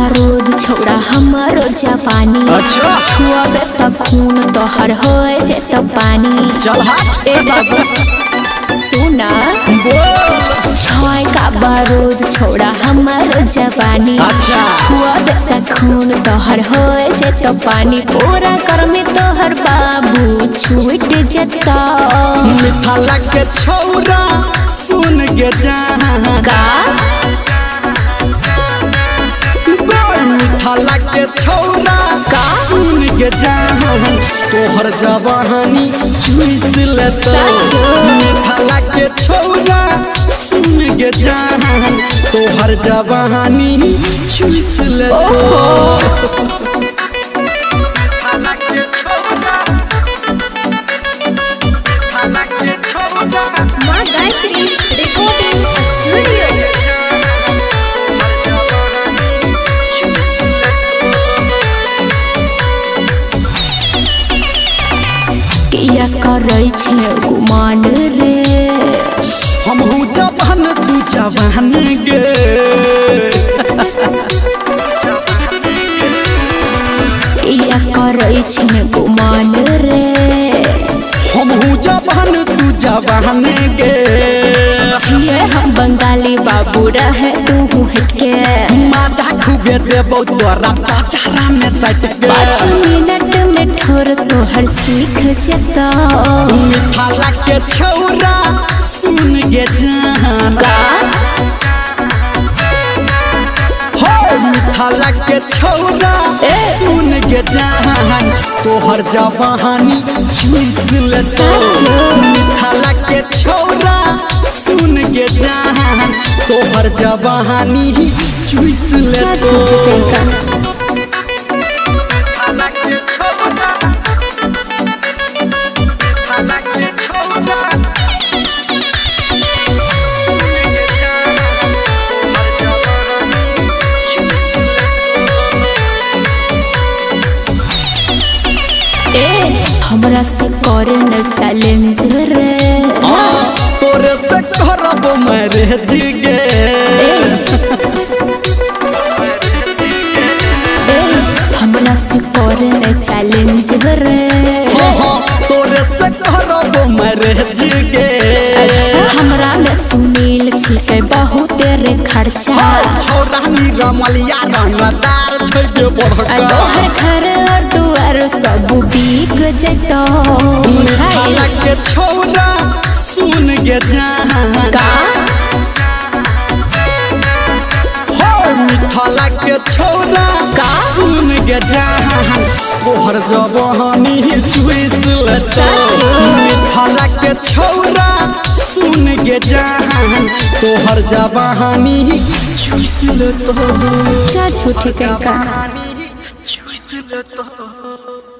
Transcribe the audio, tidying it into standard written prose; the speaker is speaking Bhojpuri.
बारूद छोड़ा हमारो जवानी। अच्छा। छुआबे त खून तोहर होए जे त पानी। चल हट। ए बाबू सुना छाय का बारूद छोड़ा हमारो जवानी। अच्छा। छुआबे त खून तोहर होए जे त पानी। पूरा कर में तोहर बाबू छूट जता। मीठा लगे छौरा सुन के जान का मीठा लगे छौरा का सुन के जान तोहर जवानी चुइस ले तो। मीठा लगे छौरा सुन के जान तोहर जवानी चुइस ले तो। किया करे छे गुमान रे हमहू जवान तू जवान गे। किया करे छे गुमान रे हमहू जवान तू जवान गे। छिए हम बंगाली बाबू रहे तू हटके। माता खूबे देबो तोरा पाचारा में सट के। 5 मिनट में ठोर तोहर सीख जता। मीठा लगे छौरा सुन के जान का हो मीठा लगे छौरा सुन के जान तोहर जवानी चुइस ले तो। मीठा लगे छौरा सुन के जान तोहर जवानी चुइस ले तो। हमरा से करे न चैलेंज रे तोरे से करब मैरिज गे। हमरा से करे न चैलेंज रे तोरे से करब मैरिज गे। हमरा में सुनील छिके बहुत रे खर्चा। छोरा रमलिया रंगदार छै के बड़का। तोहर घर और दुआर सब बिक जतो। मीठा लगे छौरा सुन के जान का हो मीठा लगे छौरा का सुन के जान तोहर जवानी चुइस ले तो। मीठा लगे छौरा सुन के जान तोहर जवानी चुइस ले तो। झूठी का चुइस ले तो।